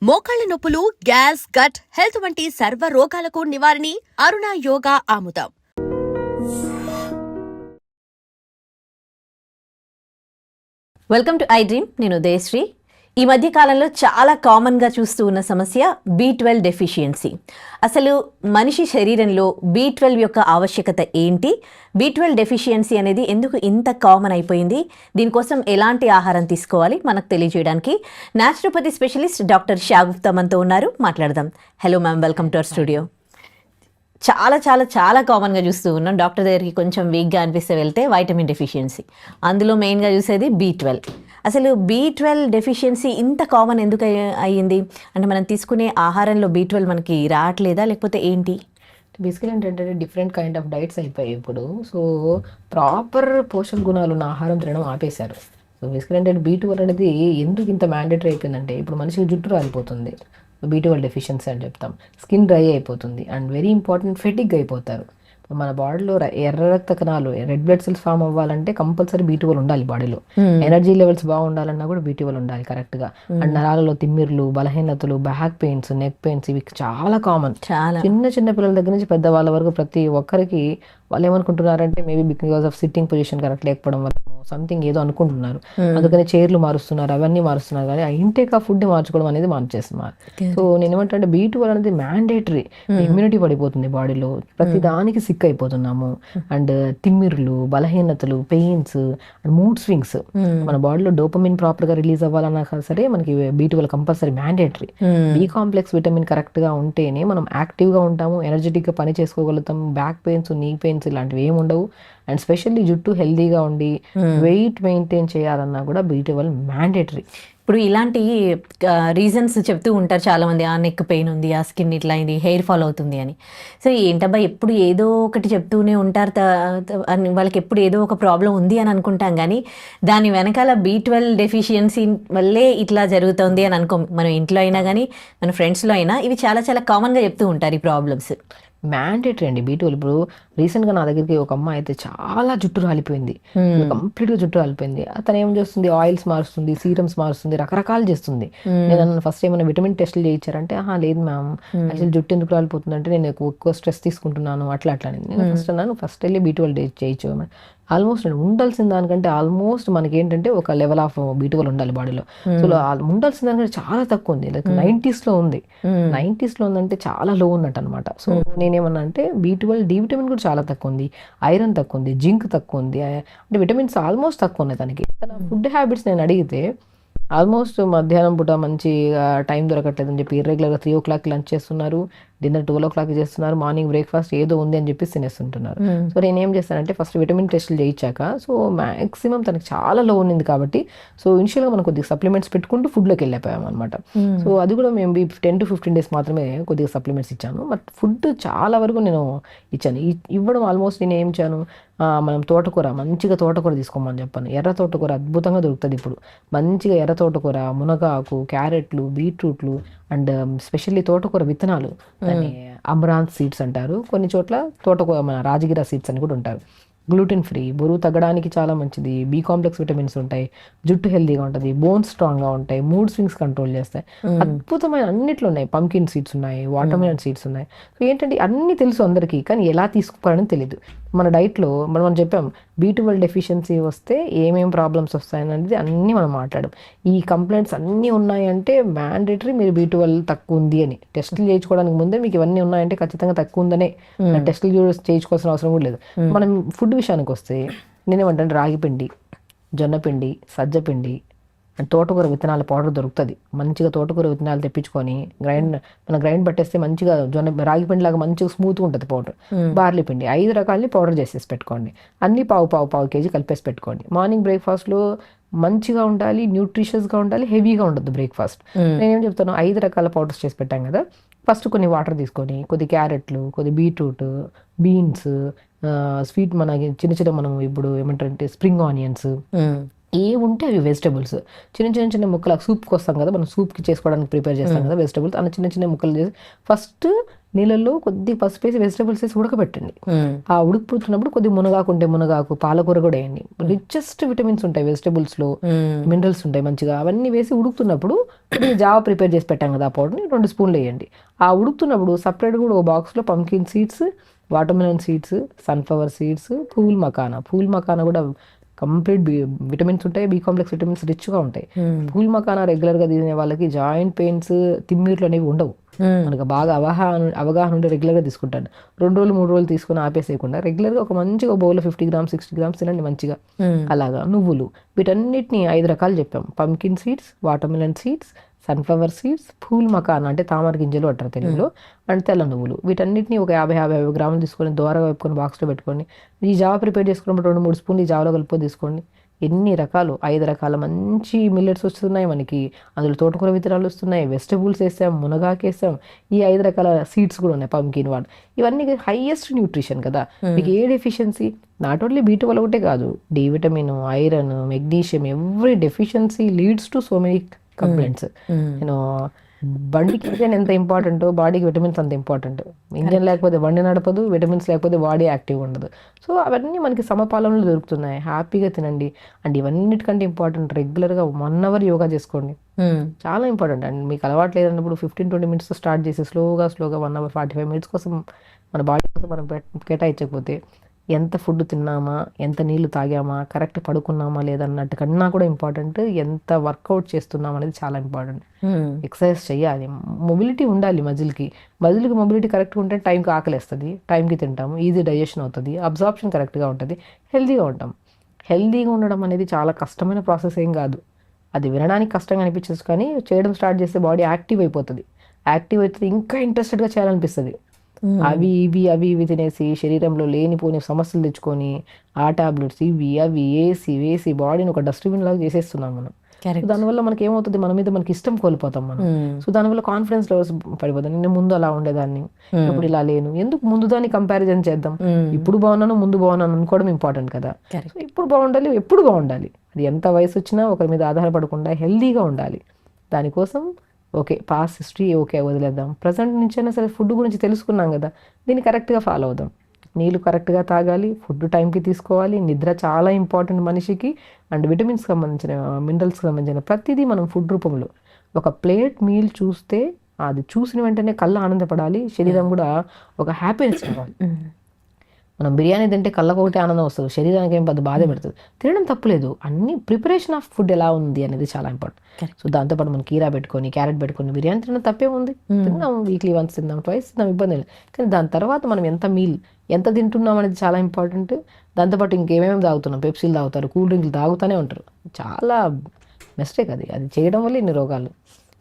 మోకాళ్ల నొప్పులు, gas, gut health వంటి సర్వ రోగాలకు నివారణి అరుణ యోగా ఆముదం. Welcome to I dream. నేను ఉదయశ్రీ. ఈ మధ్య కాలంలో చాలా కామన్గా చూస్తూ ఉన్న సమస్య B12 డెఫిషియన్సీ. అసలు మనిషి శరీరంలో B12 యొక్క ఆవశ్యకత ఏంటి? B12 డెఫిషియన్సీ అనేది ఎందుకు ఇంత కామన్ అయిపోయింది? దీనికోసం ఎలాంటి ఆహారం తీసుకోవాలి మనకు తెలియజేయడానికి న్యాచురోపతి స్పెషలిస్ట్ డాక్టర్ షాగుప్తా మనతో ఉన్నారు. మాట్లాడదాం. Hello ma'am, welcome to our studio. చాలా చాలా చాలా కామన్గా చూస్తూ ఉన్నాం. డాక్టర్ దగ్గరికి కొంచెం వీక్గా అనిపిస్తే వెళ్తే వైటమిన్ డెఫిషియన్సీ, అందులో మెయిన్గా చూసేది B12. అసలు B12 డెఫిషియన్సీ ఇంత కామన్ ఎందుకు అయ్యింది? అంటే మనం తీసుకునే ఆహారంలో B12 మనకి రావట్లేదా, లేకపోతే ఏంటి? బేసికలీ ఏంటంటే డిఫరెంట్ కైండ్ ఆఫ్ డైట్స్ అయిపోయాయి ఇప్పుడు. సో ప్రాపర్ పోషక గుణాలు ఉన్న ఆహారం తినడం ఆపేశారు. సో బేసికలీ ఏంటంటే B12 అనేది ఎందుకు ఇంత మ్యాండేటరీ అయిపోయిందంటే, ఇప్పుడు మనిషికి జుట్టు రాలిపోతుంది, B12 డెఫిషియన్సీ అని చెప్తాం. స్కిన్ డ్రై అయిపోతుంది అండ్ వెరీ ఇంపార్టెంట్ ఫెటిక్ అయిపోతారు. మన బాడీలో ఎర్ర రక్త కణాలు, రెడ్ బ్లడ్ సెల్స్ ఫామ్ అవ్వాలంటే కంపల్సరీ B12 ఉండాలి బాడీలో. ఎనర్జీ లెవెల్స్ బాగుండాలన్నా కూడా B12 ఉండాలి కరెక్ట్గా. అండ్ నరాలలో తిమ్మిర్లు, బలహీనతలు, బ్యాక్ పెయిన్స్, నెక్ పెయిన్స్ ఇవి చాలా కామన్. చిన్న చిన్న పిల్లల దగ్గర నుంచి పెద్దవాళ్ళ వరకు ప్రతి ఒక్కరికి వాళ్ళు ఏమనుకుంటున్నారంటే maybe because of sitting position correct లేకపోవడం వల్ల సంథింగ్ ఏదో అనుకుంటున్నారు, అందుకని చైర్లు మారుస్తున్నారు, అవన్నీ మారుస్తున్నారు, కానీ ఆ ఇంటేక్ ఆ ఫుడ్ మార్చుకోవడం అనేది మార్చేస్తున్నారు. సో నేను ఏమంటే B12 అనేది మ్యాండేటరీ. ఇమ్యూనిటీ పడిపోతుంది బాడీలో, ప్రతి దానికి సిక్ అయిపోతున్నాము. అండ్ తిమ్మిర్లు, బలహీనతలు, పెయిన్స్ అండ్ మూడ్ స్వింగ్స్. మన బాడీలో డోపమిన్ ప్రాపర్ గా రిలీజ్ అవ్వాలన్నా సరే మనకి B12 compulsory mandatory. B complex vitamin correct గా ఉంటేనే మనం యాక్టివ్ గా ఉంటాము, ఎనర్జెటిక్ గా పని చేసుకోగలుగుతాం. బ్యాక్ పెయిన్స్, నీ పెయిన్స్ ఇలాంటివి ఏమి ఉండవు. అండ్ స్పెషల్లీ జుట్టు హెల్దీగా ఉండి వెయిట్ మెయింటైన్ చేయాలన్నా కూడా B12 మ్యాండేటరీ. ఇప్పుడు ఇలాంటి రీజన్స్ చెప్తూ ఉంటారు చాలామంది, ఆ నెక్ పెయిన్ ఉంది, ఆ స్కిన్ ఇట్లా అయింది, హెయిర్ ఫాల్ అవుతుంది అని. సో ఏంటబ్బా ఎప్పుడు ఏదో ఒకటి చెప్తూనే ఉంటారు, వాళ్ళకి ఎప్పుడు ఏదో ఒక ప్రాబ్లం ఉంది అని అనుకుంటాం, కానీ దాని వెనకాల B12 డెఫిషియన్సీ వల్లే ఇట్లా జరుగుతుంది అని అనుకో. మనం ఇంట్లో అయినా కానీ మన ఫ్రెండ్స్లో అయినా ఇవి చాలా చాలా కామన్గా చెప్తూ ఉంటారు ఈ ప్రాబ్లమ్స్. మ్యాండేటరీ అండి B12. ఇప్పుడు రీసెంట్గా నా దగ్గరికి ఒక అమ్మాయి అయితే చాలా జుట్టు రాలిపోయింది, కంప్లీట్గా జుట్టు రాలిపోయింది. అతను ఏం చేస్తుంది, ఆయిల్స్ మారుస్తుంది, సీరమ్స్ మారుస్తుంది, రకరకాలు చేస్తుంది. నేను ఫస్ట్ ఏమైనా విటమిన్ టెస్ట్లు చేయించారంటే లేదు మ్యామ్, యాక్చువల్లీ జుట్టు ఎందుకు రాలిపోతుంది అంటే నేను ఎక్కువ స్ట్రెస్ తీసుకుంటున్నాను అట్లా అట్లా. నేను ఫస్ట్ అన్నాను, ఫస్ట్ వెళ్ళి B12 చేయించు. ఆల్మోస్ట్ ఉండాల్సిన దానికంటే ఆల్మోస్ట్ మనకి ఏంటంటే ఒక లెవెల్ ఆఫ్ B12 ఉండాలి బాడీలో. సో ఉండాల్సిన దానికంటే చాలా తక్కువ ఉంది, లైక్ 90s లో ఉంది. 90s లో ఉందంటే చాలా లో ఉన్నట్టు అనమాట. సో నేనేమన్నా అంటే B12, D విటమిన్ కూడా చాలా తక్కువ ఉంది, ఐరన్ తక్కువ ఉంది, జింక్ తక్కువ ఉంది, అంటే విటమిన్స్ ఆల్మోస్ట్ తక్కువ ఉన్నాయి తనకి. తన ఫుడ్ హ్యాబిట్స్ నేను అడిగితే ఆల్మోస్ట్ మధ్యాహ్నం పూట మంచి టైం దొరకట్లేదు అని చెప్పి ఇర్రెగ్యులర్గా 3 o'clock లంచ్ చేస్తున్నారు, డిన్నర్ 12 o'clock చేస్తున్నారు, మార్నింగ్ బ్రేక్ఫాస్ట్ ఏదో ఉంది అని చెప్పి తినేస్తుంటున్నారు. సో నేను ఏం చేస్తానంటే ఫస్ట్ విటమిన్ టెస్ట్లు చేయించాక, సో మ్యాక్సిమం తనకి చాలా లో ఉన్నింది కాబట్టి సో ఇనిషియల్గా మనం కొద్దిగా సప్లిమెంట్స్ పెట్టుకుంటూ ఫుడ్లోకి వెళ్ళిపోయాం అనమాట. సో అది కూడా మేము 10 to 15 days మాత్రమే కొద్దిగా సప్లిమెంట్స్ ఇచ్చాను, బట్ ఫుడ్ చాలా వరకు నేను ఇచ్చాను. ఇవ్వడం ఆల్మోస్ట్ నేను ఏం ఇచ్చాను, మనం తోటకూర, మంచిగా తోటకూర తీసుకోమని చెప్పాను. ఎర్ర తోటకూర అద్భుతంగా దొరుకుతుంది ఇప్పుడు. మంచిగా ఎర్ర తోటకూర, మునగాకు, క్యారెట్లు, బీట్రూట్లు అండ్ స్పెషల్లీ తోటకూర విత్తనాలు, దాన్ని అమరాంత్ సీడ్స్ అంటారు, కొన్ని చోట్ల తోటకూర మన రాజగిరా సీడ్స్ అని కూడా ఉంటారు. గ్లూటెన్ ఫ్రీ, బరువు తగ్గడానికి చాలా మంచిది, B కాంప్లెక్స్ విటమిన్స్ ఉంటాయి, జుట్టు హెల్దీగా ఉంటుంది, బోన్స్ స్ట్రాంగ్గా ఉంటాయి, మూడ్ స్వింగ్స్ కంట్రోల్ చేస్తాయి, అద్భుతమైన అన్నిట్లో ఉన్నాయి. పంకిన్ సీడ్స్ ఉన్నాయి, వాటర్మెలన్ సీడ్స్ ఉన్నాయి. సో ఏంటంటే అన్నీ తెలుసు అందరికీ, కానీ ఎలా తీసుకోవాలని తెలియదు. మన డైట్లో మనం చెప్పాం B12 డెఫిషియన్సీ వస్తే ఏమేమి ప్రాబ్లమ్స్ వస్తాయనేది అన్నీ మనం మాట్లాడాం. ఈ కంప్లైంట్స్ అన్నీ ఉన్నాయంటే మ్యాండేటరీ మీరు B12 తక్కువ ఉంది అని. టెస్టులు చేయించుకోవడానికి ముందే మీకు ఇవన్నీ ఉన్నాయంటే ఖచ్చితంగా తక్కువ ఉందనే, టెస్టులు చేయించుకోవాల్సిన అవసరం కూడా లేదు. మనం ఫుడ్ విషయానికి వస్తే నేనేమంటే రాగిపిండి, జొన్నపిండి, సజ్జపిండి అండ్ తోటకూర విత్తనాల పౌడర్ దొరుకుతుంది. మంచిగా తోటకూర విత్తనాలు తెప్పించుకొని గ్రైండ్ పట్టేస్తే మంచిగా రాగిపిండి లాగా మంచిగా స్మూత్గా ఉంటుంది పౌడర్. బార్లీ పిండి 5 రకాలని పౌడర్ చేసేసి పెట్టుకోండి, అన్ని పావు కేజీ కలిపేసి పెట్టుకోండి. మార్నింగ్ బ్రేక్ఫాస్ట్లో మంచిగా ఉండాలి, న్యూట్రిషియస్గా ఉండాలి, హెవీగా ఉండదు బ్రేక్ఫాస్ట్. నేనేం చెప్తాను, 5 రకాల పౌడర్స్ చేసి పెట్టాం కదా, ఫస్ట్ కొన్ని వాటర్ తీసుకొని కొద్ది క్యారెట్లు, కొద్ది బీట్రూట్, బీన్స్, స్వీట్ మన చిన్న చిన్న మనం ఇప్పుడు ఏమంటారంటే స్ప్రింగ్ ఆనియన్స్, ఉంటే అవి వెజిటబుల్స్ చిన్న ముక్కలు సూప్కి వస్తాం కదా, మనం సూప్కి చేసుకోవడానికి ప్రిపేర్ చేస్తాం కదా వెజిటబుల్స్, అన్న చిన్న ముక్కలు చేసి ఫస్ట్ నీళ్ళల్లో కొద్ది పసుపు వేసి వెజిటబుల్స్ వేసి ఉడకబెట్టండి. ఆ ఉడికిపోతున్నప్పుడు కొద్ది మునగాకుంటే మునగాకు, పాలకూర కూడా వేయండి. రిచెస్ట్ విటమిన్స్ ఉంటాయి వెజిటబుల్స్లో, మినరల్స్ ఉంటాయి మంచిగా. అవన్నీ వేసి ఉడుకుతున్నప్పుడు జావా ప్రిపేర్ చేసి పెట్టాం కదా, ఆ పౌడర్ని 2 స్పూన్లు వేయండి. ఆ ఉడుకుతున్నప్పుడు సపరేట్గా కూడా ఒక బాక్స్లో pumpkin seeds, watermelon seeds, sunflower seeds, pool makhana కూడా కంప్లీట్ విటమిన్స్ ఉంటాయి, బి కాంప్లెక్స్ విటమిన్స్ రిచ్గా ఉంటాయి. పూల్ మకానా రెగ్యులర్గా తినే వాళ్ళకి జాయింట్ పెయిన్స్, తిమ్మిర్లు అనేవి ఉండవు. మనకు బాగా అవగాహన ఉంటే రెగ్యులర్గా తీసుకుంటాను. 2 రోజులు 3 రోజులు తీసుకుని ఆపేసేయకుండా రెగ్యులర్గా ఒక మంచిగా బౌల్లో 50 grams 60 grams తినండి మంచిగా. అలాగా నువ్వులు, వీటన్నిటిని 5 రకాలు చెప్పాం. Pumpkin seeds, watermelon seeds, sunflower seeds, pool makhana అంటే తామర గింజలు అంటారు తెలుగులో, అండ్ తెల్ల నువ్వులు. వీటన్నిటిని ఒక 50 గ్రాములు తీసుకొని దోరగా వేపుకొని బాక్స్లో పెట్టుకోండి. ఈ జావా ప్రిపేర్ చేసుకున్నప్పుడు 2-3 స్పూన్లు ఈ జావలో కలుపుకొని తీసుకోండి. ఎన్ని రకాలు 5 రకాల మంచి మిల్లెట్స్ వస్తున్నాయి మనకి. అందులో తోటకూర విత్తనాలు వస్తున్నాయి, వెజిటబుల్స్ వేసాం, మునగాకు వేసాం, ఈ 5 రకాల సీడ్స్ కూడా ఉన్నాయి, పంకిన్ వాడు. ఇవన్నీ హైయెస్ట్ న్యూట్రిషన్ కదా. మీకు ఏ డెఫిషియన్సీ, నాట్ ఓన్లీ B12 ఒకటే కాదు, D vitamin, iron, magnesium, every deficiency leads to so many complaints. నేను బండికి ఇంజన్ ఎంత ఇంపార్టెంటో బాడీకి విటమిన్స్ అంత ఇంపార్టెంట్. ఇంజన్ లేకపోతే బండి నడపదు, విటమిన్స్ లేకపోతే బాడీ యాక్టివ్ ఉండదు. సో అవన్నీ మనకి సమపాలనలో దొరుకుతున్నాయి. హ్యాపీగా తినండి. అండ్ ఇవన్నిటికంటే ఇంపార్టెంట్, రెగ్యులర్గా 1 hour యోగా చేసుకోండి. చాలా ఇంపార్టెంట్. అండ్ మీకు అలవాటు లేదన్నప్పుడు 15-20 minutes స్టార్ట్ చేసి స్లోగా 1 hour 45 minutes కోసం మన బాడీ కోసం మనం కేటాయించకపోతే ఎంత ఫుడ్ తిన్నామా, ఎంత నీళ్లు తాగామా, కరెక్ట్ పడుకున్నామా లేదన్నట్టు కన్నా కూడా ఇంపార్టెంట్ ఎంత వర్కౌట్ చేస్తున్నాం అనేది చాలా ఇంపార్టెంట్. ఎక్సర్సైజ్ చేయాలి, మొబిలిటీ ఉండాలి. మజిల్కి మొబిలిటీ కరెక్ట్గా ఉంటే టైంకి ఆకలిస్తుంది, టైంకి తింటాము, ఈజీ డైజెషన్ అవుతుంది, అబ్జార్ప్షన్ కరెక్ట్గా ఉంటుంది, హెల్తీగా ఉంటాం. హెల్తీగా ఉండడం అనేది చాలా కష్టమైన ప్రాసెస్ ఏం కాదు. అది వినడానికి కష్టంగా అనిపించచ్చు, కానీ చేయడం స్టార్ట్ చేస్తే బాడీ యాక్టివ్ అయిపోతుంది. ఇంకా ఇంట్రెస్టెడ్గా చేయాలనిపిస్తుంది. అవి ఇవి తినేసి శరీరంలో లేనిపోని సమస్యలు తెచ్చుకొని ఆ టాబ్లెట్స్ ఇవి అవి వేసి బాడీని ఒక డస్ట్బిన్ లాగా చేసేస్తున్నాం మనం. దానివల్ల మనకి ఏమవుతుంది, మన మీద మనకి ఇష్టం కోల్పోతాం మనం. సో దానివల్ల కాన్ఫిడెన్స్ లెవెల్స్ పడిపోతాం. నేను ముందు అలా ఉండేదాన్ని, ఇప్పుడు ఇలా లేను, ఎందుకు ముందు దాన్ని కంపారిజన్ చేద్దాం. ఇప్పుడు బాగున్నాను, ముందు బాగున్నాను అనుకోవడం ఇంపార్టెంట్ కదా. సో ఇప్పుడు బాగుండాలి, ఎప్పుడు బాగుండాలి. అది ఎంత వయసు వచ్చినా ఒకరి మీద ఆధారపడకుండా హెల్దీగా ఉండాలి. దానికోసం ఓకే, పాస్ట్ హిస్టరీ ఓకే వదిలేద్దాం, ప్రజెంట్ నుంచైనా సరే ఫుడ్ గురించి తెలుసుకున్నాం కదా, దీన్ని కరెక్ట్గా ఫాలో అవుదాం. నీళ్ళు కరెక్ట్గా తాగాలి, ఫుడ్ టైంకి తీసుకోవాలి, నిద్ర చాలా ఇంపార్టెంట్ మనిషికి. అండ్ విటమిన్స్ సంబంధించిన, మినరల్స్కి సంబంధించిన ప్రతిదీ మనం ఫుడ్ రూపంలో ఒక ప్లేట్ మీల్ చూస్తే అది చూసిన వెంటనే కళ్ళు ఆనందపడాలి, శరీరం కూడా ఒక హ్యాపీనెస్ ఇవ్వాలి. మనం బిర్యానీ తింటే కళ్ళకు ఒకటి ఆనందం వస్తుంది, శరీరానికి ఏం పెద్ద బాధ పెడుతుంది. తినడం తప్పులేదు, అన్ని ప్రిపరేషన్ ఆఫ్ ఫుడ్ ఎలా ఉంది అనేది చాలా ఇంపార్టెంట్. సో దాంతోపాటు మనం కీరా పెట్టుకొని, క్యారెట్ పెట్టుకొని బిర్యానీ తినడం తప్పే ఉంది. తిన్నాం, వీక్లీ వన్స్ తిందాం, ట్వైస్ తిందాం, ఇబ్బంది లేదు. కానీ దాని తర్వాత మనం ఎంత తింటున్నాం అనేది చాలా ఇంపార్టెంట్. దాంతోపాటు ఇంకేమేమి తాగుతున్నాం, పెప్సీలు తాగుతారు, కూల్ డ్రింక్లు తాగుతూనే ఉంటారు, చాలా మిస్టేక్ అది చేయడం వల్ల ఇన్ని రోగాలు.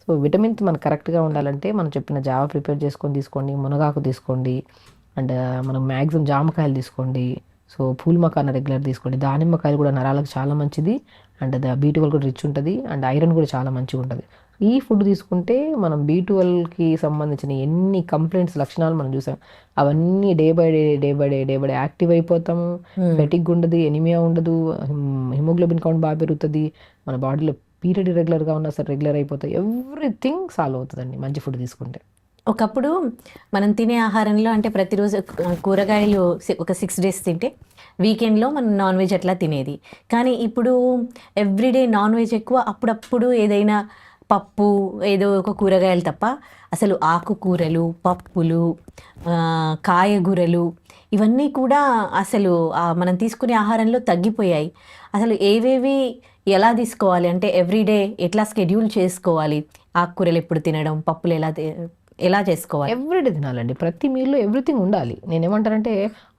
సో విటమిన్స్ మనకు కరెక్ట్గా ఉండాలంటే మనం చెప్పిన జావా ప్రిపేర్ చేసుకొని తీసుకోండి, మునగాకు తీసుకోండి, అండ్ మనం మ్యాక్సిమం జామకాయలు తీసుకోండి. సో పూల్ మకానా రెగ్యులర్ తీసుకోండి. దానిమ్మకాయలు కూడా నరాలకు చాలా మంచిది, అండ్ B12 కూడా రిచ్ ఉంటుంది, అండ్ ఐరన్ కూడా చాలా మంచిగా ఉంటుంది. ఈ ఫుడ్ తీసుకుంటే మనం B12కి సంబంధించిన ఎన్ని కంప్లైంట్స్ లక్షణాలు మనం చూసాం, అవన్నీ డే బై డే యాక్టివ్ అయిపోతాము. ఫెటిగ్ ఉండదు, ఎనిమియా ఉండదు, హిమోగ్లోబిన్ కౌంట్ బాగా పెరుగుతుంది, మన బాడీలో పీరియడ్ రెగ్యులర్గా ఉన్నా సరే రెగ్యులర్ అయిపోతాయి. ఎవ్రీథింగ్ సాల్వ్ అవుతుందండి మంచి ఫుడ్ తీసుకుంటే. ఒకప్పుడు మనం తినే ఆహారంలో అంటే ప్రతిరోజు కూరగాయలు ఒక 6 days తింటే వీకెండ్లో మనం నాన్ వెజ్ అట్లా తినేది. కానీ ఇప్పుడు ఎవ్రీడే నాన్ వెజ్ ఎక్కువ, అప్పుడప్పుడు ఏదైనా పప్పు ఏదో ఒక కూరగాయలు తప్ప అసలు ఆకుకూరలు, పప్పులు, కాయగూరలు ఇవన్నీ కూడా అసలు మనం తీసుకునే ఆహారంలో తగ్గిపోయాయి. అసలు ఏవేవి ఎలా తీసుకోవాలి అంటే ఎవ్రీడే ఎట్లా షెడ్యూల్ చేసుకోవాలి, ఆకుకూరలు ఎప్పుడు తినడం, పప్పులు ఎలా చేసుకోవాలి? ఎవ్రీడే తినాలండి, ప్రతి మీల్లో ఎవ్రీథింగ్ ఉండాలి. నేనేమంటానంటే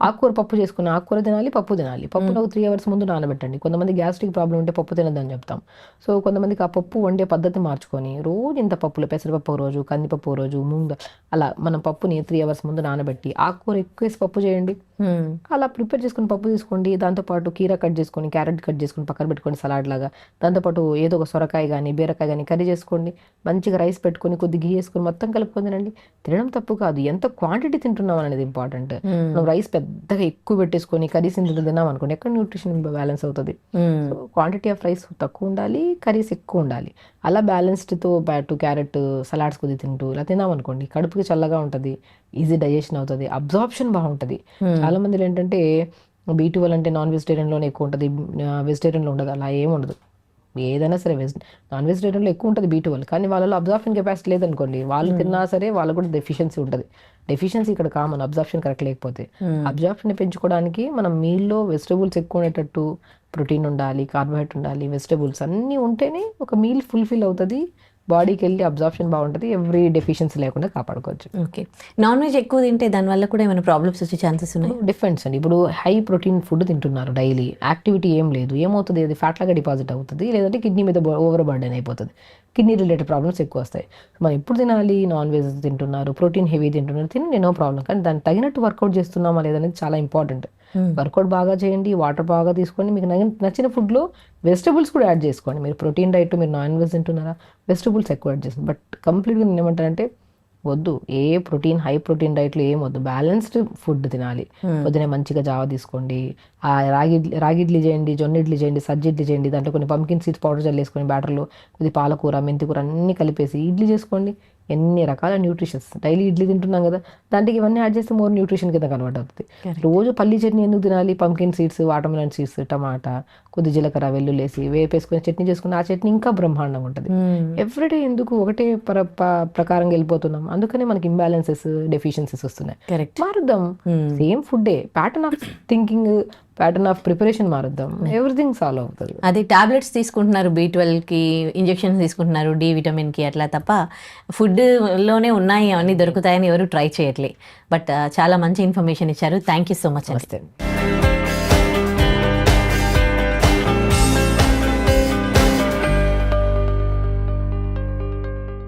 ఆకుకూర పప్పు చేసుకుని ఆకుకూర తినాలి, పప్పు తినాలి. పప్పులో 3 hours ముందు నానబెట్టండి. కొంతమంది గ్యాస్ట్రిక్ ప్రాబ్లం ఉంటే పప్పు తినద్దని చెప్తాం. సో కొంతమందికి ఆ పప్పు వండే పద్ధతి మార్చుకొని రోజు ఇంత పప్పులు, పెసరపప్పు రోజు, కందిపప్పు రోజు, అలా మనం పప్పుని 3 hours ముందు నానబెట్టి ఆకుకూర ఎక్కువ వేసి పప్పు చేయండి. అలా ప్రిపేర్ చేసుకుని పప్పు తీసుకోండి, దాంతోపాటు కీరా కట్ చేసుకొని, క్యారెట్ కట్ చేసుకొని పక్కన పెట్టుకోండి సలాడ్ లాగా. దాంతోపాటు ఏదో ఒక సొరకాయ కానీ బీరకాయ కానీ కర్రీ చేసుకోండి, మంచిగా రైస్ పెట్టుకొని కొద్ది గీ వేసుకొని మొత్తం కలుపుకొని తినండి. తినడం తప్పు కాదు, ఎంత క్వాంటిటీ తింటున్నాం అనేది ఇంపార్టెంట్. మనం రైస్ పెద్దగా ఎక్కువ పెట్టేసుకొని కర్రీస్ ఇంత తిన్నాం అనుకోండి, ఎక్కడ న్యూట్రిషన్ బ్యాలెన్స్ అవుతుంది. సో క్వాంటిటీ ఆఫ్ రైస్ తక్కువ ఉండాలి, కర్రీస్ ఎక్కువ ఉండాలి. అలా బ్యాలెన్స్డ్తో పాటు క్యారెట్ సలాడ్స్ కొద్ది తింటూ ఇలా తిన్నాం అనుకోండి, కడుపుకి చల్లగా ఉంటుంది, ఈజీ డైజెషన్ అవుతుంది, అబ్జార్ప్షన్ బాగుంటుంది. చాలా మంది ఏంటంటే B12 అంటే నాన్ వెజిటేరియన్లోనే ఎక్కువ ఉంటుంది, వెజిటేరియన్లో ఉండదు. అలా ఏమి ఉండదు. ఏదైనా సరే నాన్ వెజిటేరియన్లో ఎక్కువ ఉంటుంది B12, కానీ వాళ్ళలో అబ్జార్ప్షన్ కెపాసిటీ లేదనుకోండి, వాళ్ళు తిన్నా సరే వాళ్ళకు కూడా డెఫిషియన్సీ ఉంటుంది. డెఫిషియన్సీ ఇక్కడ కామన్, అబ్జార్ప్షన్ కరెక్ట్ లేకపోతే. అబ్జార్ప్షన్ పెంచుకోవడానికి మనం మీల్లో వెజిటబుల్స్ ఎక్కువ ఉండేటట్టు, ప్రోటీన్ ఉండాలి, కార్బోహైడ్రేట్ ఉండాలి, వెజిటబుల్స్ అన్నీ ఉంటేనే ఒక మీల్ ఫుల్ఫిల్ అవుతుంది, బాడీకి వెళ్ళి అబ్జార్ప్షన్ బాగుంటుంది, ఎవ్రీ డెఫిషియన్సీ లేకుండా కాపాడుకోవచ్చు. ఓకే, నాన్ వెజ్ ఎక్కువ తింటే దానివల్ల కూడా ఏమైనా ప్రాబ్లమ్స్ వచ్చే ఛాన్సెస్ ఉన్నాయి? డిఫరెన్స్ అండి. ఇప్పుడు హై ప్రోటీన్ ఫుడ్ తింటున్నారు, డైలీ యాక్టివిటీ ఏం లేదు, ఏమవుతుంది, అది ఫ్యాట్ లాగా డిపాజిట్ అవుతుంది, లేదంటే కిడ్నీ మీద ఓవర్ బర్డెన్ అయిపోతుంది, కిడ్నీ రిలేటెడ్ ప్రాబ్లమ్స్ ఎక్కువ వస్తాయి. మనం ఎప్పుడు తినాలి, నాన్ వెజ్ తింటున్నారు, ప్రోటీన్ హెవీ తింటున్నారు, తినండి, నో ప్రాబ్లం, కానీ దానికి తగినట్టు వర్కౌట్ చేస్తున్నామా లేదనేది చాలా ఇంపార్టెంట్. వర్కౌట్ బాగా చేయండి, వాటర్ బాగా తీసుకోండి, మీకు నచ్చిన ఫుడ్లో వెజిటబుల్స్ కూడా యాడ్ చేసుకోండి. మీరు ప్రోటీన్ డైట్, మీరు నాన్ వెజ్ తింటున్నారా, వెజిటబుల్స్ ఎక్కువ యాడ్ చేస్తుంది. బట్ కంప్లీట్గా నేను ఏమంటానంటే వద్దు, ఏ ప్రోటీన్ హై ప్రోటీన్ డైట్లో ఏం వద్దు, బ్యాలెన్స్డ్ ఫుడ్ తినాలి. పొద్దునే మంచిగా జావ తీసుకోండి, రాగి ఇడ్లీ చేయండి, జొన్న ఇడ్లీ చేయండి, సజ్జ ఇడ్లీ చేయండి, దాంట్లో కొన్ని పంకిన్ సీడ్స్ పౌడర్ చల్లేసుకొని బ్యాటర్లో కొద్ది పాలకూర, మెంతికూర అన్నీ కలిపేసి ఇడ్లీ చేసుకోండి. ఎన్ని రకాల న్యూట్రిషన్స్, డైలీ ఇడ్లీ తింటున్నాం కదా, దాంట్లో ఇవన్నీ యాడ్ చేస్తే మోర్ న్యూట్రిషన్ కింద కన్వర్ట్ అవుతుంది. రోజు పల్లి చట్నీ ఎందుకు తినాలి, పంకిన్ సీడ్స్, వాటర్మెలన్ సీడ్స్, టమాటా, కొద్ది జీలకర్ర, వెల్లుల్లేసి వేపేసుకొని చట్నీ చేసుకుని ఆ చట్నీ ఇంకా బ్రహ్మాండంగా ఉంటుంది. ఎవ్రీడే ఎందుకు ఒకటే ప్రకారంగా వెళ్ళిపోతున్నాం, అందుకనే మనకి ఇంబ్యాలెన్సెస్, డెఫిషియన్సీస్ వస్తున్నాయి. మారుద్దాం, సేమ్ ఫుడ్డే, pattern of thinking, pattern of preparation మారుద్దాం, ఎవ్రీథింగ్ సాల్వ్ అవుతుంది. అది టాబ్లెట్స్ తీసుకుంటున్నారు, B12కి ఇంజెక్షన్స్ తీసుకుంటున్నారు, D విటమిన్కి, అట్లా తప్ప ఫుడ్లోనే ఉన్నాయి అవన్నీ దొరుకుతాయని ఎవరు ట్రై చేయట్లే. బట్ చాలా మంచి ఇన్ఫర్మేషన్ ఇచ్చారు. Thank you so much. నమస్తే.